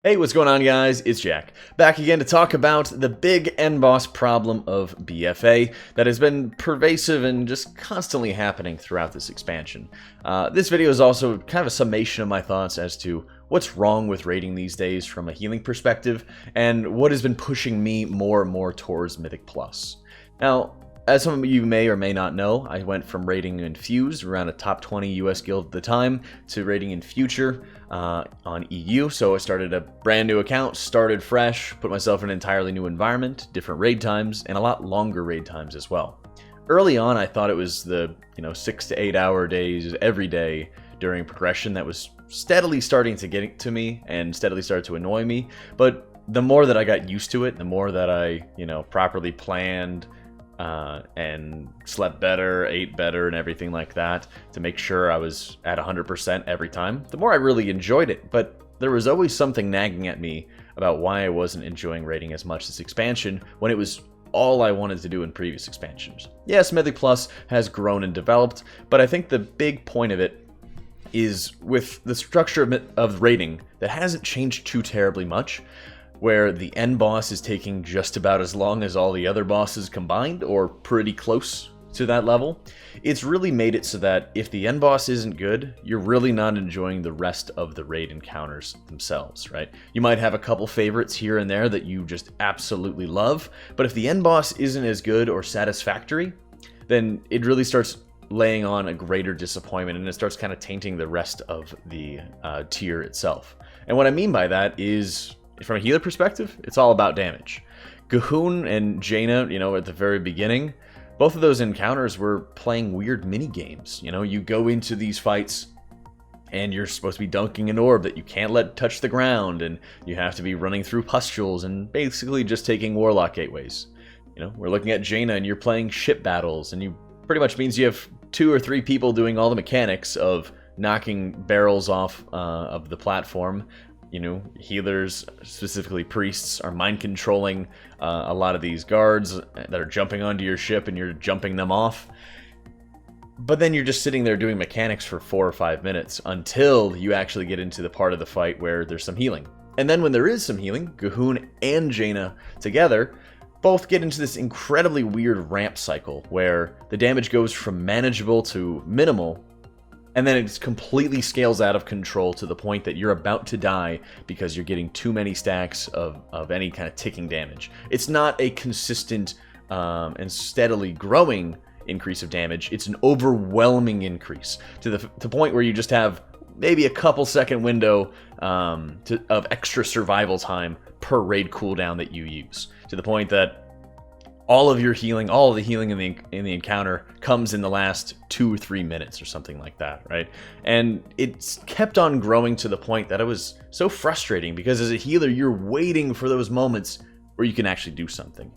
Hey, what's going on, guys? It's Jack, back again to talk about the big end boss problem of BfA that has been pervasive and just constantly happening throughout this expansion. This video is also kind of a summation of my thoughts as to what's wrong with raiding these days from a healing perspective, and what has been pushing me more and more towards Mythic Plus. Now, as some of you may or may not know, I went from raiding in Fuse, around a top 20 US guild at the time, to raiding in Future on EU. So I started a brand new account, started fresh, put myself in an entirely new environment, different raid times, and a lot longer raid times as well. Early on, I thought it was the 6 to 8 hour days every day during progression that was steadily starting to get to me and steadily started to annoy me. But the more that I got used to it, the more that I properly planned and slept better, ate better, and everything like that to make sure I was at 100% every time, the more I really enjoyed it. But there was always something nagging at me about why I wasn't enjoying raiding as much this expansion when it was all I wanted to do in previous expansions. Yes, Mythic Plus has grown and developed, but I think the big point of it is with the structure of raiding that hasn't changed too terribly much, where the end boss is taking just about as long as all the other bosses combined, or pretty close to that level. It's really made it so that if the end boss isn't good, you're really not enjoying the rest of the raid encounters themselves, right? You might have a couple favorites here and there that you just absolutely love, but if the end boss isn't as good or satisfactory, then it really starts laying on a greater disappointment, and it starts kind of tainting the rest of the tier itself. And what I mean by that is, from a healer perspective, it's all about damage. G'huun and Jaina, at the very beginning, both of those encounters were playing weird mini games. You go into these fights and you're supposed to be dunking an orb that you can't let touch the ground, and you have to be running through pustules and basically just taking warlock gateways. We're looking at Jaina and you're playing ship battles, and you pretty much means you have 2 or 3 people doing all the mechanics of knocking barrels off of the platform. Healers, specifically priests, are mind controlling a lot of these guards that are jumping onto your ship, and you're jumping them off. But then you're just sitting there doing mechanics for 4 or 5 minutes until you actually get into the part of the fight where there's some healing. And then when there is some healing, G'huun and Jaina together both get into this incredibly weird ramp cycle where the damage goes from manageable to minimal, and then it completely scales out of control to the point that you're about to die because you're getting too many stacks of any kind of ticking damage. It's not a consistent and steadily growing increase of damage. It's an overwhelming increase to the point where you just have maybe a couple second window of extra survival time per raid cooldown that you use, to the point that all of the healing in the encounter comes in the last 2 or 3 minutes or something like that, right? And it's kept on growing to the point that it was so frustrating, because as a healer, you're waiting for those moments where you can actually do something.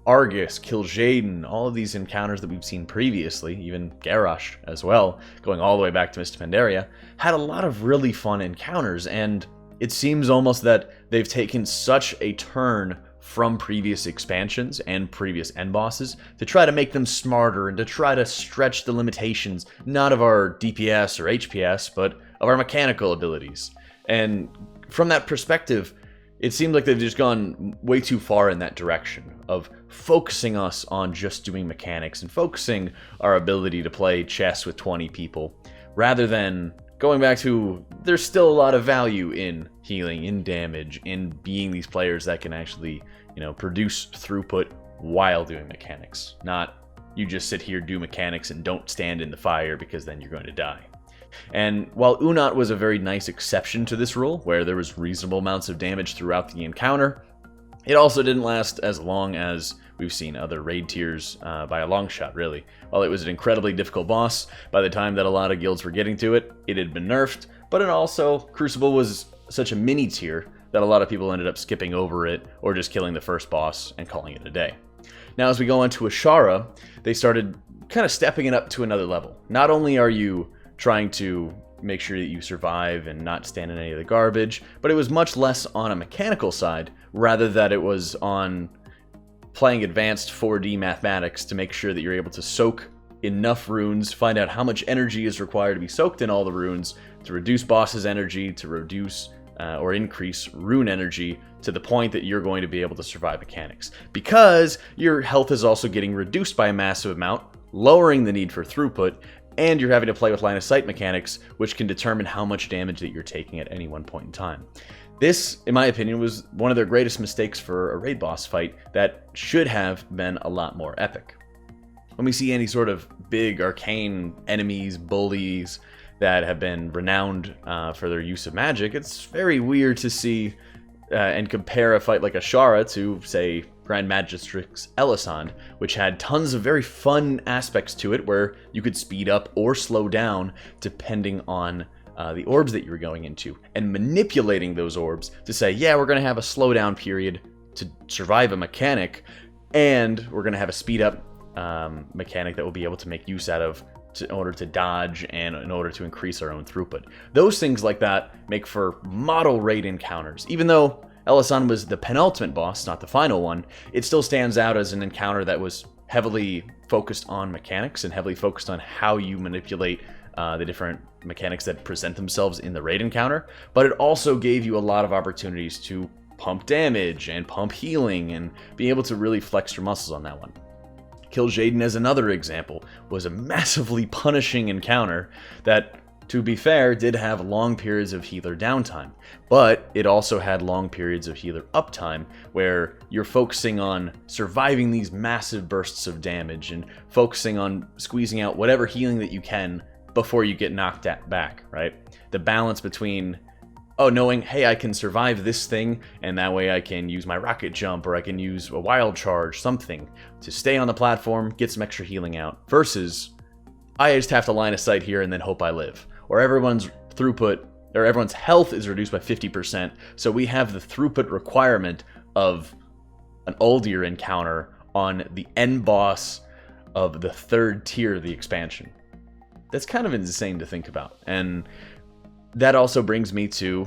Argus, Kil'jaeden, all of these encounters that we've seen previously, even Garrosh as well, going all the way back to Mist Pandaria, had a lot of really fun encounters, and it seems almost that they've taken such a turn from previous expansions and previous end bosses to try to make them smarter and to try to stretch the limitations, not of our DPS or HPS, but of our mechanical abilities. And from that perspective, it seems like they've just gone way too far in that direction of focusing us on just doing mechanics and focusing our ability to play chess with 20 people, rather than going back to, there's still a lot of value in healing, in damage, in being these players that can actually, produce throughput while doing mechanics. Not you just sit here, do mechanics, and don't stand in the fire, because then you're going to die. And while Unat was a very nice exception to this rule, where there was reasonable amounts of damage throughout the encounter, it also didn't last as long as we've seen other raid tiers by a long shot, really. While it was an incredibly difficult boss, by the time that a lot of guilds were getting to it, it had been nerfed, but it also, Crucible was such a mini tier that a lot of people ended up skipping over it, or just killing the first boss and calling it a day. Now, as we go on to Ashara, they started kind of stepping it up to another level. Not only are you trying to make sure that you survive and not stand in any of the garbage, but it was much less on a mechanical side, rather that it was on playing advanced 4D mathematics to make sure that you're able to soak enough runes, find out how much energy is required to be soaked in all the runes, to reduce bosses' energy, to reduce or increase rune energy to the point that you're going to be able to survive mechanics. Because your health is also getting reduced by a massive amount, lowering the need for throughput, and you're having to play with line of sight mechanics, which can determine how much damage that you're taking at any one point in time. This, in my opinion, was one of their greatest mistakes for a raid boss fight that should have been a lot more epic. When we see any sort of big arcane enemies, bullies, that have been renowned for their use of magic, it's very weird to see and compare a fight like Ashara to, say, Grand Magistrix Elisand, which had tons of very fun aspects to it where you could speed up or slow down depending on the orbs that you were going into, and manipulating those orbs to say, yeah, we're going to have a slowdown period to survive a mechanic, and we're going to have a speed up mechanic that we'll be able to make use out of in order to dodge and in order to increase our own throughput. Those things like that make for model raid encounters. Even though Elisand was the penultimate boss, not the final one, it still stands out as an encounter that was heavily focused on mechanics and heavily focused on how you manipulate the different mechanics that present themselves in the raid encounter. But it also gave you a lot of opportunities to pump damage and pump healing and be able to really flex your muscles on that one. Kill Jaden, as another example, was a massively punishing encounter that, to be fair, did have long periods of healer downtime, but it also had long periods of healer uptime where you're focusing on surviving these massive bursts of damage and focusing on squeezing out whatever healing that you can before you get knocked back, right? The balance between, knowing, hey, I can survive this thing, and that way I can use my rocket jump, or I can use a wild charge, something, to stay on the platform, get some extra healing out, versus, I just have to line of sight here and then hope I live. Or everyone's throughput, or everyone's health is reduced by 50%, so we have the throughput requirement of an Uldir encounter on the end boss of the 3rd tier of the expansion. That's kind of insane to think about, and that also brings me to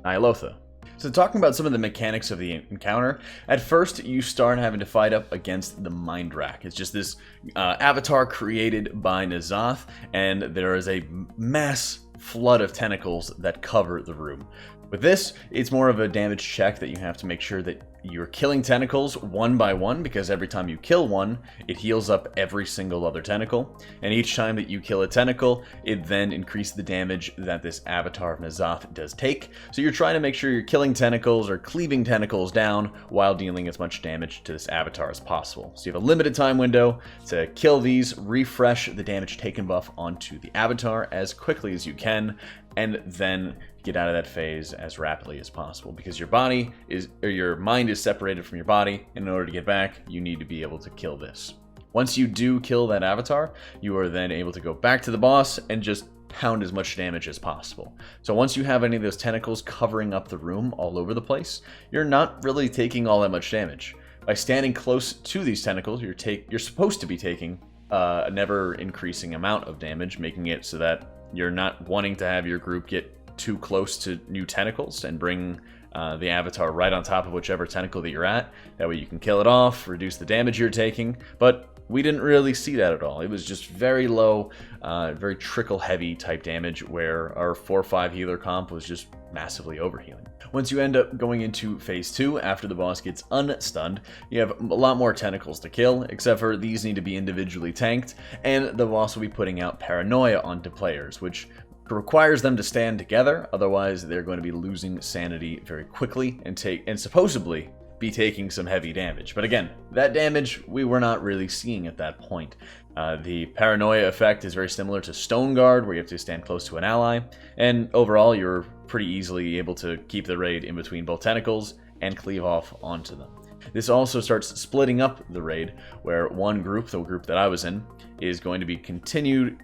Ny'alotha. So talking about some of the mechanics of the encounter, at first you start having to fight up against the Mind Rack. It's just this avatar created by Ny'alotha, and there is a mass flood of tentacles that cover the room. With this, it's more of a damage check that you have to make sure that you're killing tentacles one by one, because every time you kill one, it heals up every single other tentacle. And each time that you kill a tentacle, it then increases the damage that this avatar of Ny'alotha does take. So you're trying to make sure you're killing tentacles or cleaving tentacles down while dealing as much damage to this avatar as possible. So you have a limited time window to kill these, refresh the damage taken buff onto the avatar as quickly as you can, and then get out of that phase as rapidly as possible, because your body is, or your mind is separated from your body, and in order to get back, you need to be able to kill this. Once you do kill that avatar, you are then able to go back to the boss and just pound as much damage as possible. So once you have any of those tentacles covering up the room all over the place, you're not really taking all that much damage. By standing close to these tentacles, you're supposed to be taking a never increasing amount of damage, making it so that you're not wanting to have your group get too close to new tentacles and bring the avatar right on top of whichever tentacle that you're at. That way you can kill it off, reduce the damage you're taking, but we didn't really see that at all. It was just very low, very trickle-heavy type damage, where our 4-5 healer comp was just massively overhealing. Once you end up going into phase 2, after the boss gets unstunned, you have a lot more tentacles to kill, except for these need to be individually tanked, and the boss will be putting out paranoia onto players, which requires them to stand together, otherwise they're going to be losing sanity very quickly and supposedly be taking some heavy damage. But again, that damage we were not really seeing at that point. The paranoia effect is very similar to Stone Guard, where you have to stand close to an ally, and overall you're pretty easily able to keep the raid in between both tentacles and cleave off onto them. This also starts splitting up the raid, where one group, the group that I was in, is going to be continuing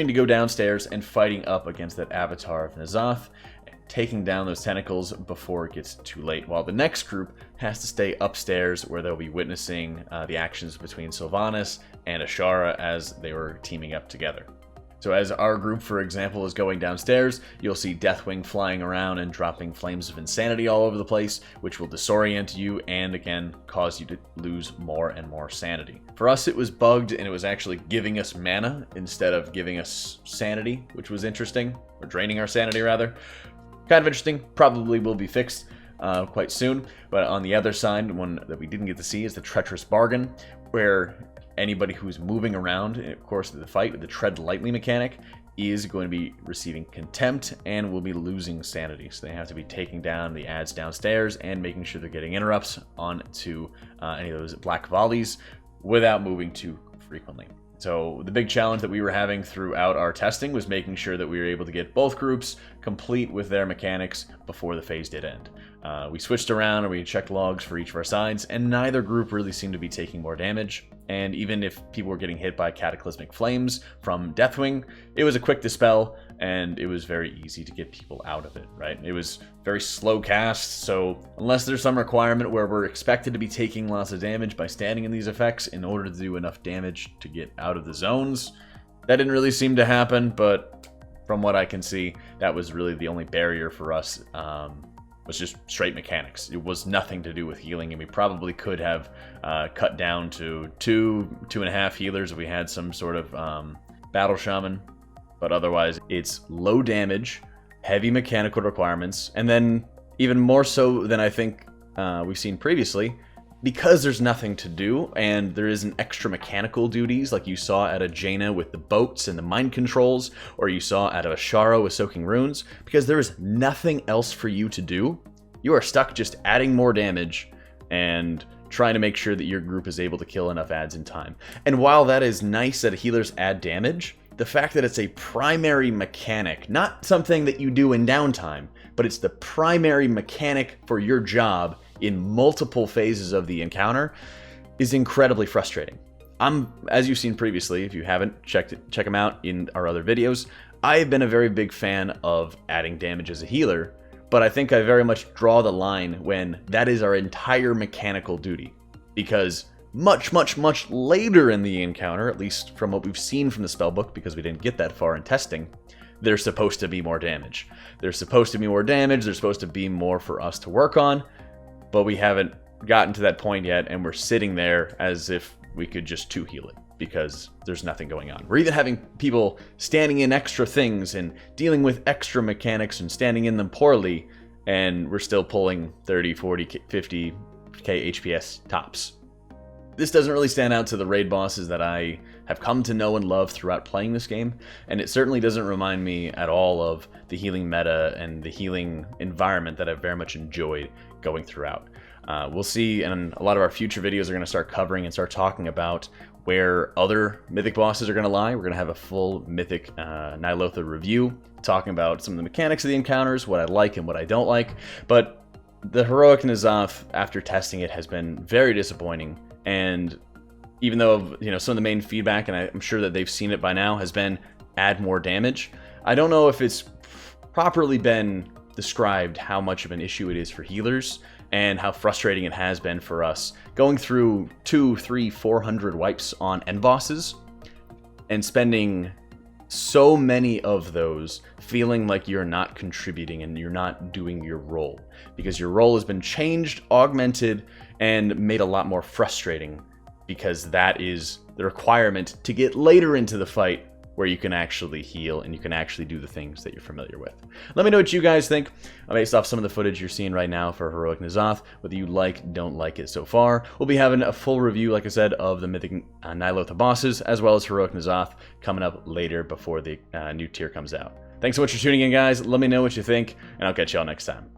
to go downstairs and fighting up against that avatar of Ny'alotha, taking down those tentacles before it gets too late, while the next group has to stay upstairs, where they'll be witnessing the actions between Sylvanas and Ashara as they were teaming up together. So as our group, for example, is going downstairs, you'll see Deathwing flying around and dropping flames of insanity all over the place, which will disorient you and, again, cause you to lose more and more sanity. For us, it was bugged, and it was actually giving us mana instead of giving us sanity, which was interesting, or draining our sanity, rather. Kind of interesting, probably will be fixed quite soon. But on the other side, one that we didn't get to see is the treacherous bargain, where anybody who's moving around, of course, in the fight with the tread lightly mechanic, is going to be receiving contempt and will be losing sanity. So they have to be taking down the ads downstairs and making sure they're getting interrupts onto any of those black volleys without moving too frequently. So the big challenge that we were having throughout our testing was making sure that we were able to get both groups complete with their mechanics before the phase did end. We switched around and we checked logs for each of our sides, and neither group really seemed to be taking more damage. And even if people were getting hit by cataclysmic flames from Deathwing, it was a quick dispel, and it was very easy to get people out of it, right? It was very slow cast, so unless there's some requirement where we're expected to be taking lots of damage by standing in these effects in order to do enough damage to get out of the zones, that didn't really seem to happen. But from what I can see, that was really the only barrier for us, was just straight mechanics. It was nothing to do with healing, and we probably could have cut down to 2.5 healers if we had some sort of battle shaman. But otherwise, it's low damage, heavy mechanical requirements, and then even more so than I think we've seen previously, because there's nothing to do, and there isn't extra mechanical duties like you saw at a Jaina with the boats and the mind controls, or you saw at a Shara with soaking runes, because there is nothing else for you to do. You are stuck just adding more damage and trying to make sure that your group is able to kill enough ads in time. And while that is nice that healers add damage, the fact that it's a primary mechanic, not something that you do in downtime, but it's the primary mechanic for your job in multiple phases of the encounter, is incredibly frustrating. As you've seen previously, if you haven't check them out in our other videos, I have been a very big fan of adding damage as a healer, but I think I very much draw the line when that is our entire mechanical duty, because much later in the encounter, at least from what we've seen from the spellbook, because we didn't get that far in testing, there's supposed to be more damage. There's supposed to be more damage, there's supposed to be more for us to work on, but we haven't gotten to that point yet, and we're sitting there as if we could just 2-heal it, because there's nothing going on. We're even having people standing in extra things and dealing with extra mechanics and standing in them poorly, and we're still pulling 30, 40, 50k HPS tops. This doesn't really stand out to the raid bosses that I have come to know and love throughout playing this game, and it certainly doesn't remind me at all of the healing meta and the healing environment that I've very much enjoyed going throughout. We'll see, and a lot of our future videos are going to start covering and start talking about where other Mythic bosses are going to lie. We're going to have a full Mythic Ny'alotha review, talking about some of the mechanics of the encounters, what I like and what I don't like, but the Heroic N'Zoth, after testing it, has been very disappointing. And even though, some of the main feedback, and I'm sure that they've seen it by now, has been add more damage, I don't know if it's properly been described how much of an issue it is for healers and how frustrating it has been for us going through 200, 300, 400 wipes on end bosses and spending so many of those feeling like you're not contributing and you're not doing your role, because your role has been changed, augmented, and made a lot more frustrating, because that is the requirement to get later into the fight where you can actually heal and you can actually do the things that you're familiar with. Let me know what you guys think based off some of the footage you're seeing right now for Heroic N'Zoth, whether you don't like it so far. We'll be having a full review, like I said, of the Mythic Ny'alotha bosses, as well as Heroic N'Zoth, coming up later before the new tier comes out. Thanks so much for tuning in, guys. Let me know what you think, and I'll catch y'all next time.